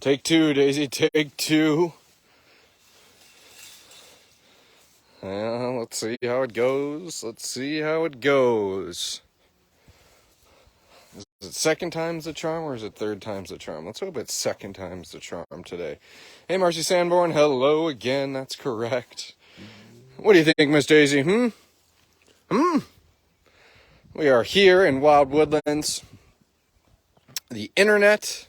Take two, Daisy, take two. Let's see how it goes. Is it second time's the charm or is it third time's the charm? Let's hope it's second time's the charm today. Hey, Marcy Sanborn, hello again. That's correct. What do you think, Miss Daisy? We are here in Wild Woodlands. The internet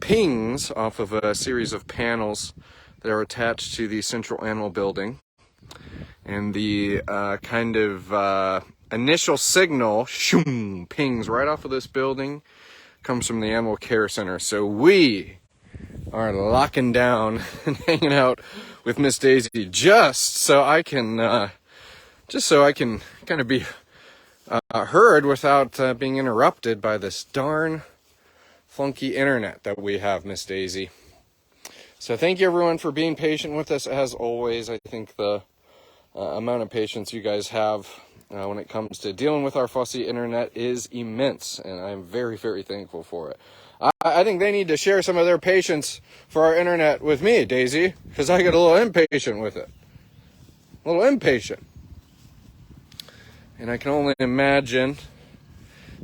pings off of a series of panels that are attached to the Central Animal Building. And the initial signal, pings right off of this building, comes from the Animal Care Center. So we are locking down and hanging out with Miss Daisy just so I can kind of be heard without being interrupted by this darn funky internet that we have, Miss Daisy. So thank you everyone for being patient with us as always. I think the amount of patience you guys have when it comes to dealing with our fussy internet is immense, and I'm very, very thankful for it. I think they need to share some of their patience for our internet with me, Daisy, because I get a little impatient with it. A little impatient. And I can only imagine,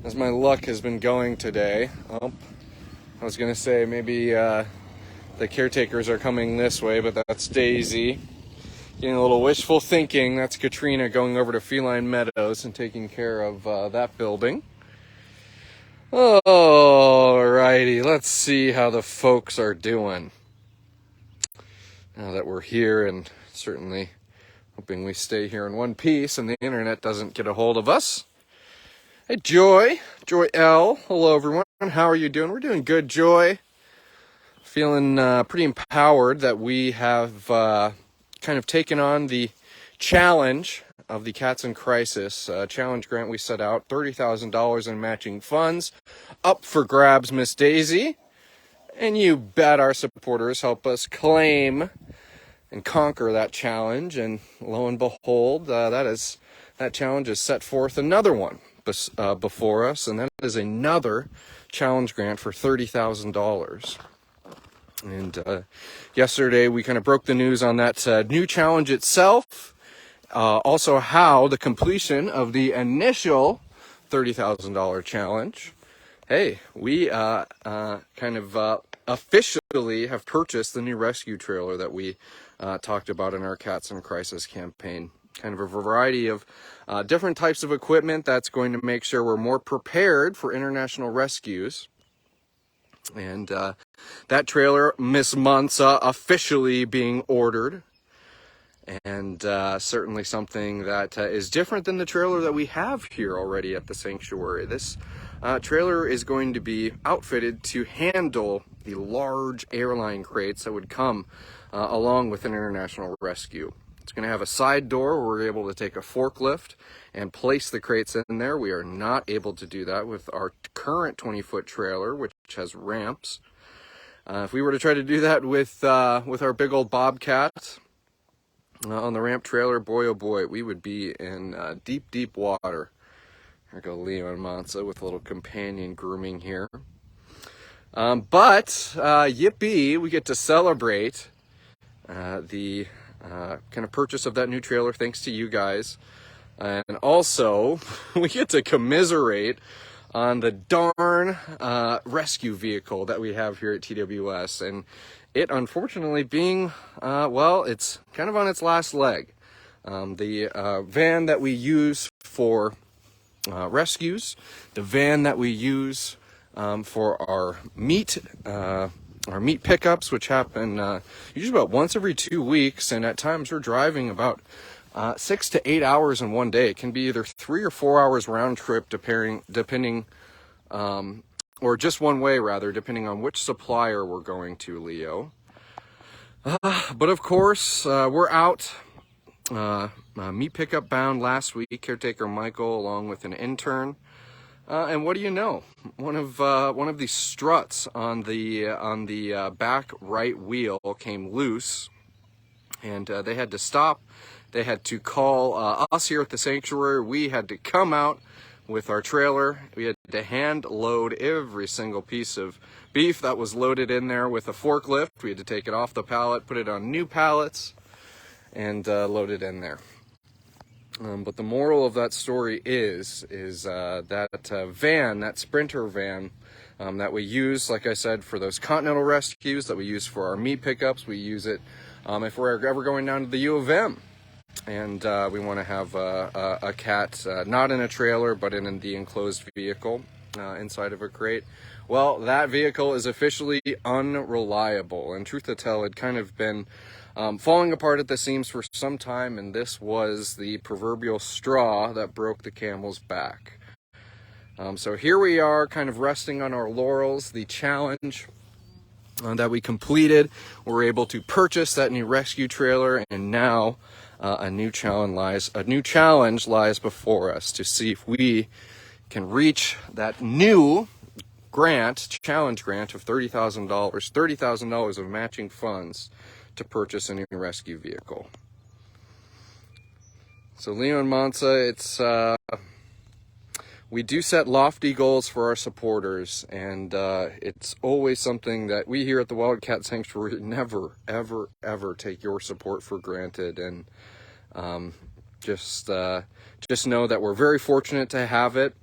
as my luck has been going today, I was going to say maybe the caretakers are coming this way, but that's Daisy. Getting a little wishful thinking. That's Katrina going over to Feline Meadows and taking care of that building. Alrighty, let's see how the folks are doing. Now that we're here, and certainly hoping we stay here in one piece and the internet doesn't get a hold of us. Hey, Joy L. Hello, everyone. How are you doing? We're doing good, Joy. Feeling pretty empowered that we have kind of taken on the challenge of the Cats in Crisis challenge grant we set out. $30,000 in matching funds up for grabs, Miss Daisy. And you bet our supporters help us claim and conquer that challenge. And lo and behold, that challenge has set forth another one before us, and that is another challenge grant for $30,000. And yesterday we kind of broke the news on that new challenge itself. Also how the completion of the initial $30,000 challenge. Hey, we officially have purchased the new rescue trailer that we talked about in our Cats in Crisis campaign. Kind of a variety of different types of equipment that's going to make sure we're more prepared for international rescues. And that trailer, Miss Mansa, officially being ordered. And certainly something that is different than the trailer that we have here already at the sanctuary. This trailer is going to be outfitted to handle the large airline crates that would come along with an international rescue. It's going to have a side door where we're able to take a forklift and place the crates in there. We are not able to do that with our current 20-foot trailer, which has ramps. If we were to try to do that with our big old Bobcat on the ramp trailer, boy oh boy, we would be in deep, deep water. There go Leo and Mansa with a little companion grooming here. But yippee, we get to celebrate the kind of purchase of that new trailer thanks to you guys. And also, we get to commiserate on the darn rescue vehicle that we have here at TWS. And it, unfortunately, being, it's kind of on its last leg. The van that we use for rescues, the van that we use for our meat pickups, which happen usually about once every 2 weeks, and at times we're driving about 6 to 8 hours in one day. It can be either 3 or 4 hours round trip, depending, or just one way rather, depending on which supplier we're going to, Leo. But of course, we're out meat pickup bound last week. Caretaker Michael, along with an intern. And what do you know? One of the struts on the back right wheel came loose, and they had to stop. They had to call us here at the sanctuary. We had to come out, with our trailer. We had to hand load every single piece of beef that was loaded in there with a forklift. We had to take it off the pallet, put it on new pallets, and load it in there. But the moral of that story is that van, that Sprinter van, that we use, like I said, for those continental rescues, that we use for our meat pickups. We use it if we're ever going down to the U of M. And we want to have a cat not in a trailer, but in the enclosed vehicle inside of a crate. Well, that vehicle is officially unreliable. And truth to tell, it kind of been falling apart at the seams for some time, and this was the proverbial straw that broke the camel's back. So here we are, kind of resting on our laurels. The challenge that we completed, we're able to purchase that new rescue trailer, and now a new challenge lies before us to see if we can reach that new challenge grant of $30,000 of matching funds to purchase a new rescue vehicle. So Leo and Mansa, we do set lofty goals for our supporters, and it's always something that we here at the Wildcat Sanctuary never, ever, ever take your support for granted. And just know that we're very fortunate to have it,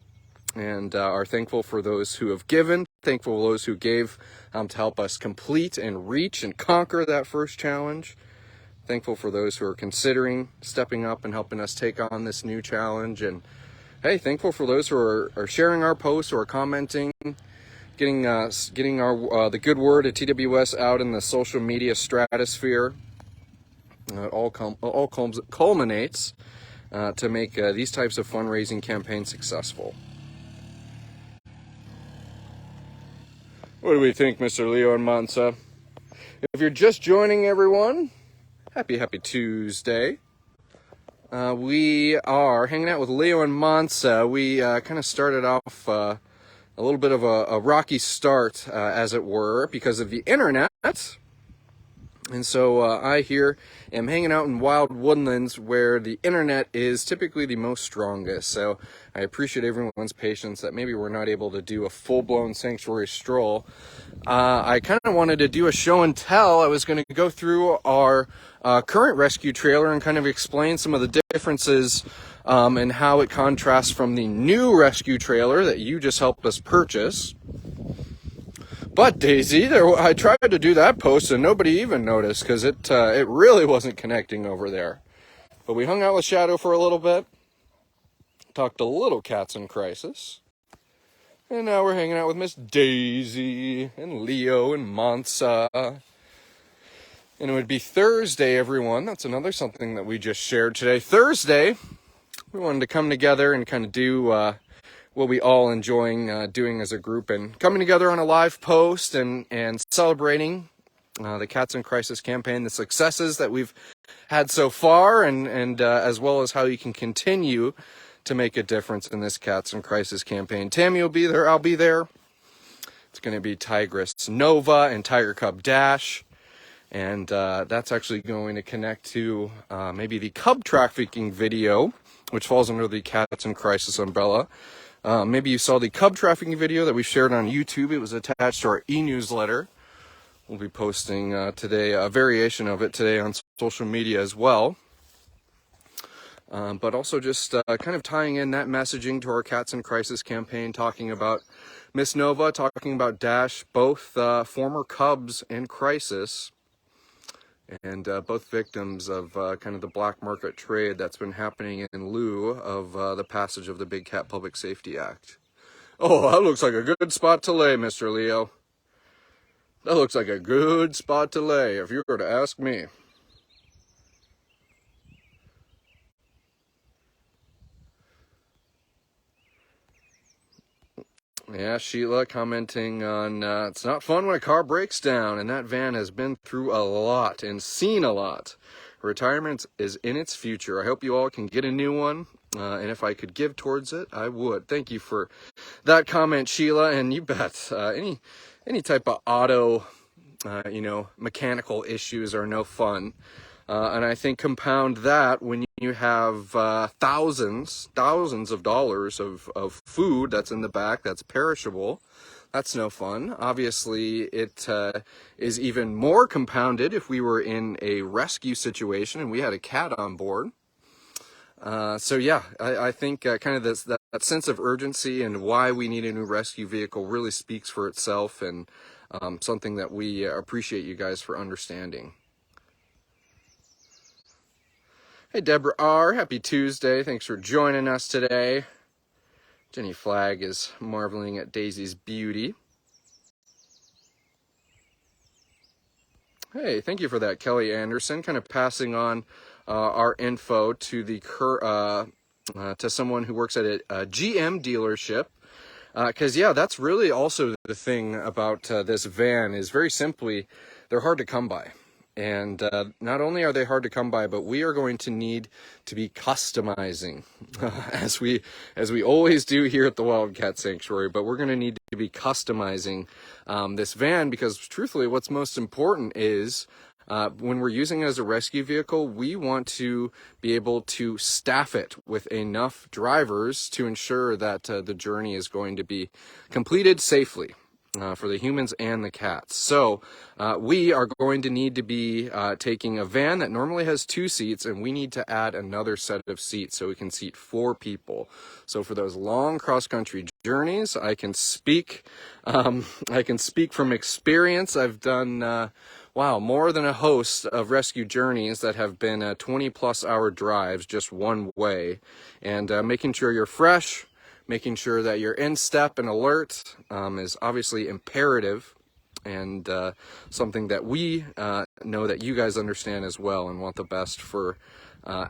and are thankful for those who have given, thankful for those who gave to help us complete and reach and conquer that first challenge. Thankful for those who are considering stepping up and helping us take on this new challenge. And hey, thankful for those who are sharing our posts or commenting, getting our the good word at TWS out in the social media stratosphere. It all culminates to make these types of fundraising campaigns successful. What do we think, Mr. Leo and Mansa? If you're just joining, everyone, happy Tuesday. We are hanging out with Leo and Mansa. We kind of started off a little bit of a rocky start, as it were, because of the internet. And so I here am hanging out in wild woodlands where the internet is typically the most strongest. So I appreciate everyone's patience that maybe we're not able to do a full-blown sanctuary stroll. I kind of wanted to do a show and tell. I was going to go through our current rescue trailer and kind of explain some of the differences and how it contrasts from the new rescue trailer that you just helped us purchase. But Daisy, I tried to do that post and nobody even noticed because it really wasn't connecting over there. But we hung out with Shadow for a little bit, talked a little Cats in Crisis, and now we're hanging out with Miss Daisy and Leo and Mansa. And it would be Thursday, everyone. That's another something that we just shared today. Thursday, we wanted to come together and kind of do what we all enjoying doing as a group, and coming together on a live post and celebrating the Cats in Crisis campaign, the successes that we've had so far, and as well as how you can continue to make a difference in this Cats in Crisis campaign. Tammy will be there. I'll be there. It's going to be Tigress Nova and Tiger Cub Dash. And that's actually going to connect to maybe the cub trafficking video, which falls under the Cats in Crisis umbrella. Maybe you saw the cub trafficking video that we shared on YouTube. It was attached to our e-newsletter. We'll be posting today a variation of it today on social media as well. But also just kind of tying in that messaging to our Cats in Crisis campaign, talking about Miss Nova, talking about Dash, both former cubs in crisis, and both victims of kind of the black market trade that's been happening in lieu of the passage of the Big Cat Public Safety Act. Oh, that looks like a good spot to lay, Mr. Leo. That looks like a good spot to lay, if you were to ask me. Yeah, Sheila commenting on, it's not fun when a car breaks down, and that van has been through a lot and seen a lot. Retirement is in its future. I hope you all can get a new one, and if I could give towards it, I would. Thank you for that comment, Sheila, and you bet, any type of auto, mechanical issues are no fun. And I think compound that when you have thousands of dollars of food that's in the back that's perishable. That's no fun. Obviously, it is even more compounded if we were in a rescue situation and we had a cat on board. So yeah, I think kind of that sense of urgency and why we need a new rescue vehicle really speaks for itself, and something that we appreciate you guys for understanding. Hey, Deborah R., happy Tuesday. Thanks for joining us today. Jenny Flagg is marveling at Daisy's beauty. Hey, thank you for that, Kelly Anderson. Kind of passing on our info to the to someone who works at a GM dealership. Because yeah, that's really also the thing about this van is very simply, they're hard to come by. And not only are they hard to come by, but we are going to need to be customizing, as we always do here at the Wildcat Sanctuary. But we're going to need to be customizing this van, because truthfully, what's most important is when we're using it as a rescue vehicle, we want to be able to staff it with enough drivers to ensure that the journey is going to be completed safely. For the humans and the cats. So we are going to need to be taking a van that normally has 2 seats, and we need to add another set of seats so we can seat 4 people. So for those long cross-country journeys, I can speak from experience. I've done more than a host of rescue journeys that have been 20+ hour drives just one way, and making sure you're fresh, making sure that you're in step and alert is obviously imperative, and something that we know that you guys understand as well, and want the best for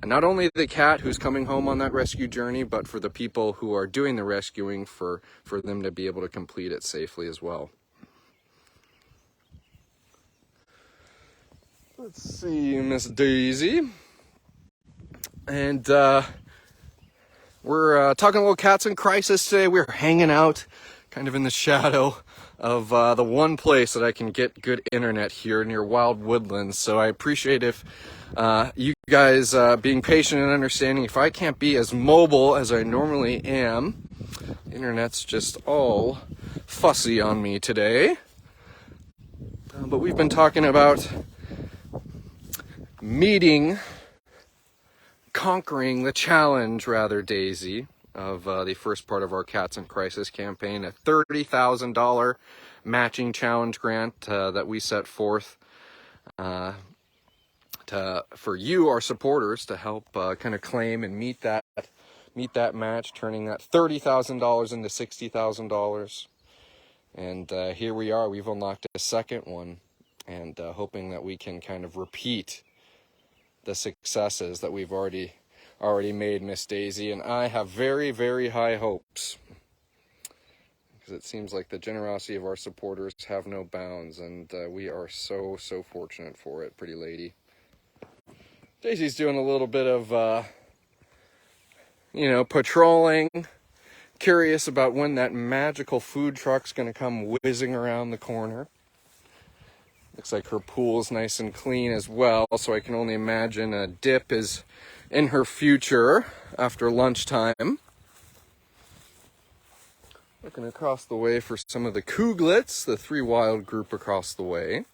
not only the cat who's coming home on that rescue journey, but for the people who are doing the rescuing, for them to be able to complete it safely as well. Let's see, Miss Daisy. And we're talking a little Cats in Crisis today. We're hanging out kind of in the shadow of the one place that I can get good internet here near Wild Woodlands. So I appreciate if you guys being patient and understanding. If I can't be as mobile as I normally am, the internet's just all fussy on me today. But we've been talking about conquering the challenge, rather, Daisy, of the first part of our Cats in Crisis campaign, a $30,000 matching challenge grant that we set forth for you, our supporters, to help kind of claim and meet that match, turning that $30,000 into $60,000. And here we are. We've unlocked a second one, and hoping that we can kind of repeat the successes that we've already made, Miss Daisy. And I have very, very high hopes, because it seems like the generosity of our supporters have no bounds, and we are so fortunate for it, pretty lady. Daisy's doing a little bit of patrolling, curious about when that magical food truck's going to come whizzing around the corner. Looks like her pool's nice and clean as well, so I can only imagine a dip is in her future after lunchtime. Looking across the way for some of the Couglets, the 3 wild group across the way.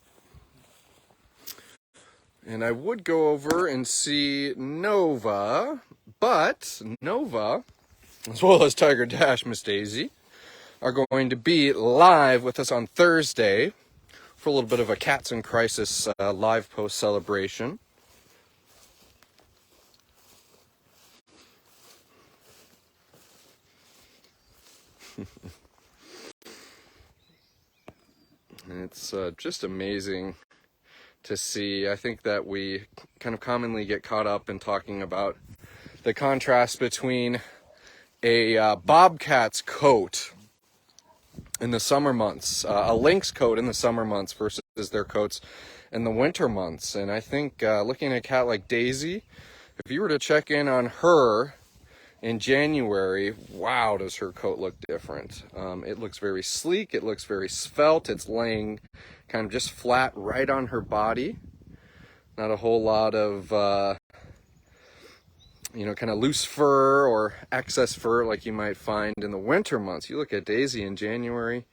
And I would go over and see Nova, but Nova, as well as Tiger Dash, Miss Daisy, are going to be live with us on Thursday for a little bit of a Cats in Crisis live post celebration. And it's just amazing to see. I think that we kind of commonly get caught up in talking about the contrast between a bobcat's coat in the summer months, a lynx coat in the summer months versus their coats in the winter months. And I think looking at a cat like Daisy, if you were to check in on her in January, wow, does her coat look different. It looks very sleek, it looks very svelte, it's laying kind of just flat right on her body. Not a whole lot of, kind of loose fur or excess fur like you might find in the winter months. You look at Daisy in January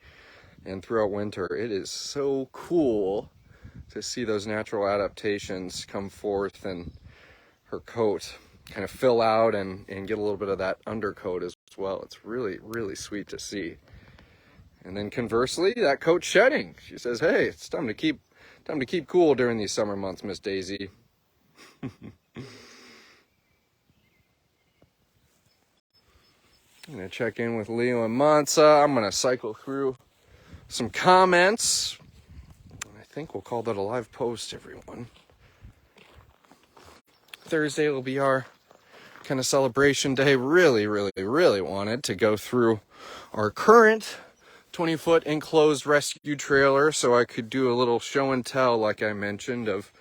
and throughout winter, it is so cool to see those natural adaptations come forth and her coat kind of fill out and get a little bit of that undercoat as well. It's really, really sweet to see. And then conversely, that coat shedding. She says, hey, it's time to keep cool during these summer months, Miss Daisy. I'm going to check in with Leo and Mansa. I'm going to cycle through some comments. I think we'll call that a live post, everyone. Thursday will be our kind of celebration day. Really, really, really wanted to go through our current 20-foot enclosed rescue trailer so I could do a little show and tell, like I mentioned, of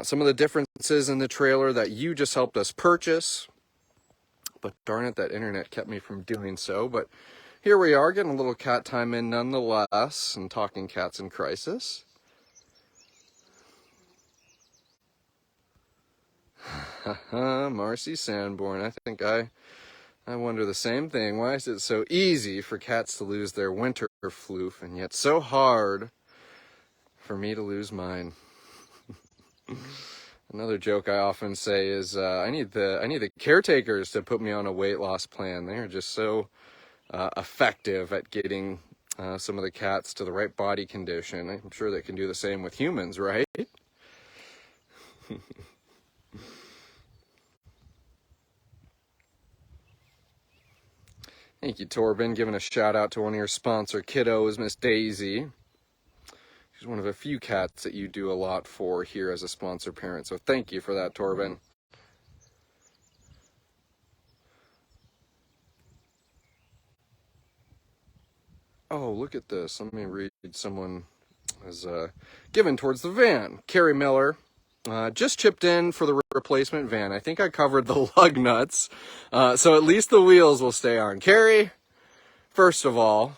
some of the differences in the trailer that you just helped us purchase. But darn it, that internet kept me from doing so. But here we are, getting a little cat time in nonetheless, and talking cats in crisis. Marcy Sanborn, I think I wonder the same thing. Why is it so easy for cats to lose their winter floof, and yet so hard for me to lose mine? Another joke I often say is I need the caretakers to put me on a weight loss plan. They are just so effective at getting some of the cats to the right body condition. I'm sure they can do the same with humans, right? Thank you, Torben. Giving a shout out to one of your sponsor kiddos, Miss Daisy. She's one of a few cats that you do a lot for here as a sponsor parent. So thank you for that, Torben. Oh, look at this. Let me read. Someone has given towards the van. Carrie Miller just chipped in for the replacement van. I think I covered the lug nuts, so at least the wheels will stay on. Carrie, first of all,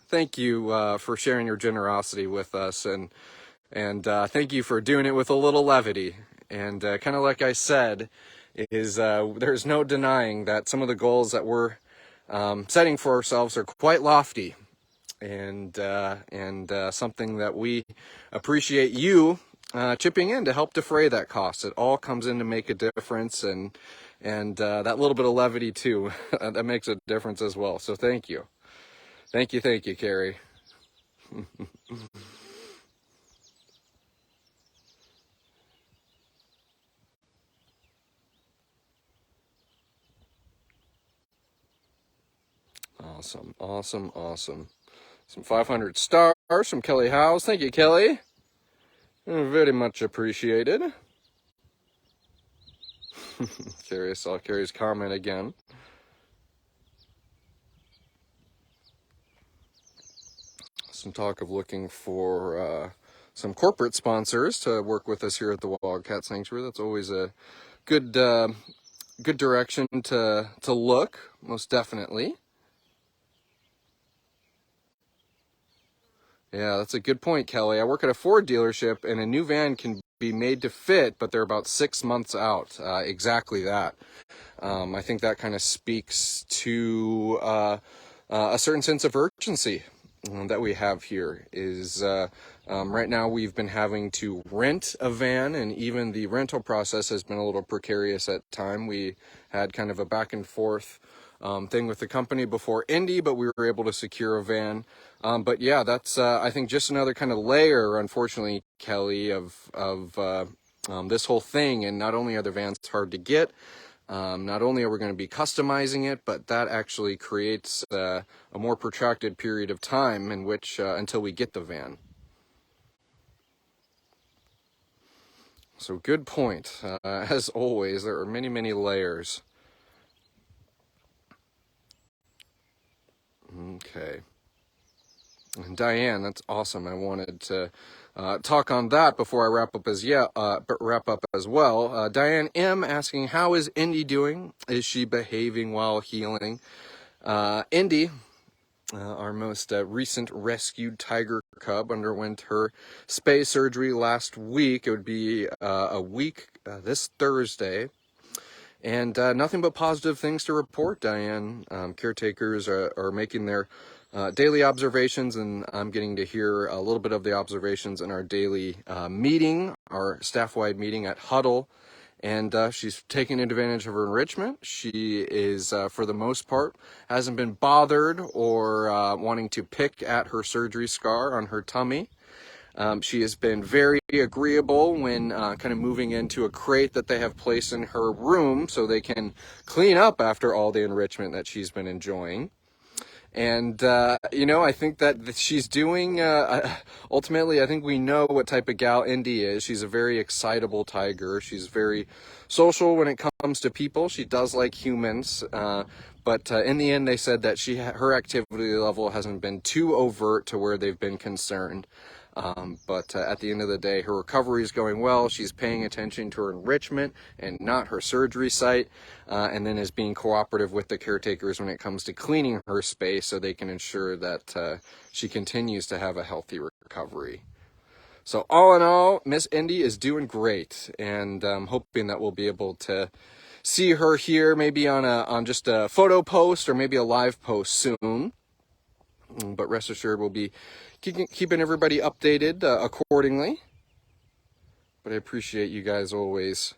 thank you for sharing your generosity with us, and thank you for doing it with a little levity. And kind of like I said, is there's no denying that some of the goals that we're setting for ourselves are quite lofty, and something that we appreciate you chipping in to help defray that cost. It all comes in to make a difference, and that little bit of levity too, that makes a difference as well. So thank you, Carrie. Awesome. Some 500 stars from Kelly Howes. Thank you, Kelly. Very much appreciated. Curious, saw Carrie's comment again. Some talk of looking for some corporate sponsors to work with us here at the Wildcat Sanctuary. That's always a good direction to look, most definitely. Yeah, that's a good point, Kelly. I work at a Ford dealership, and a new van can be made to fit, but they're about 6 months out. Exactly that. I think that kind of speaks to a certain sense of urgency that we have here. Is right now we've been having to rent a van, and even the rental process has been a little precarious at time. We had kind of a back and forth thing with the company before Indy, but we were able to secure a van. But yeah, that's I think just another kind of layer, unfortunately, Kelly, of this whole thing. And not only are the vans hard to get, not only are we going to be customizing it, but that actually creates a more protracted period of time in which until we get the van. So good point. As always, there are many, many layers. Okay. And Diane, that's awesome. I wanted to talk on that before I wrap up as well. Diane M asking, how is Indy doing? Is she behaving while healing? Indy, our most recent rescued tiger cub underwent her spay surgery last week. It would be a week this Thursday. And nothing but positive things to report, Diane. Caretakers are making their daily observations, and I'm getting to hear a little bit of the observations in our daily meeting, our staff-wide meeting at Huddle. And she's taking advantage of her enrichment. She is, for the most part, hasn't been bothered or wanting to pick at her surgery scar on her tummy. She has been very agreeable when kind of moving into a crate that they have placed in her room so they can clean up after all the enrichment that she's been enjoying. And, I think that she's doing, ultimately, I think we know what type of gal Indy is. She's a very excitable tiger. She's very social when it comes to people. She does like humans. But in the end, they said that her activity level hasn't been too overt to where they've been concerned. But at the end of the day, her recovery is going well. She's paying attention to her enrichment and not her surgery site, and then is being cooperative with the caretakers when it comes to cleaning her space so they can ensure that she continues to have a healthy recovery. So all in all, Miss Indy is doing great, and I'm hoping that we'll be able to see her here maybe on just a photo post or maybe a live post soon. But rest assured, we'll be keeping everybody updated accordingly. But I appreciate you guys always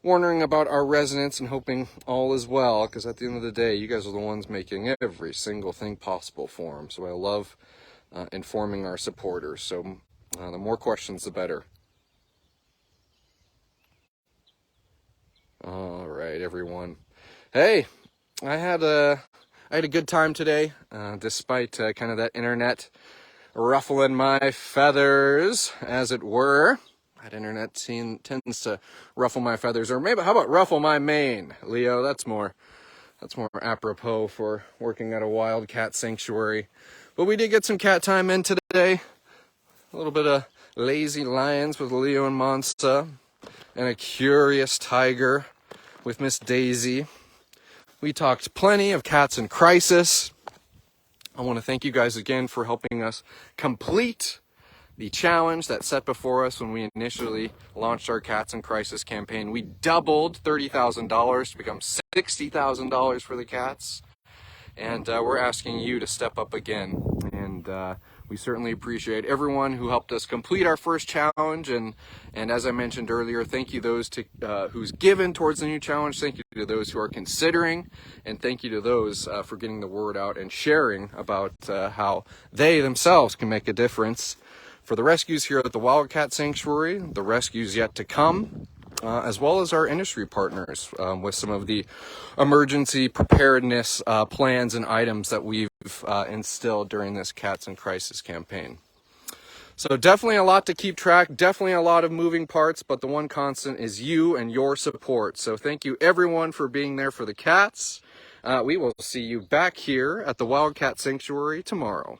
wondering about our residents and hoping all is well, because at the end of the day, you guys are the ones making every single thing possible for them. So I love informing our supporters. So the more questions, the better. All right, everyone. Hey, I had a good time today, despite kind of that internet ruffling my feathers, as it were. That internet tends to ruffle my feathers, or maybe how about ruffle my mane, Leo? That's more apropos for working at a wildcat sanctuary. But we did get some cat time in today. A little bit of lazy lions with Leo and Monsta, and a curious tiger with Miss Daisy. We talked plenty of cats in crisis. I want to thank you guys again for helping us complete the challenge that's set before us when we initially launched our Cats in Crisis campaign. We doubled $30,000 to become $60,000 for the cats. And we're asking you to step up again. And we certainly appreciate everyone who helped us complete our first challenge. And as I mentioned earlier, thank you those who's given towards the new challenge. Thank you to those who are considering. And thank you to those for getting the word out and sharing about how they themselves can make a difference for the rescues here at the Wildcat Sanctuary, the rescues yet to come, as well as our industry partners with some of the emergency preparedness plans and items that we've instilled during this Cats in Crisis campaign. So definitely a lot to keep track, definitely a lot of moving parts, but the one constant is you and your support. So thank you everyone for being there for the cats. We will see you back here at the Wildcat Sanctuary tomorrow.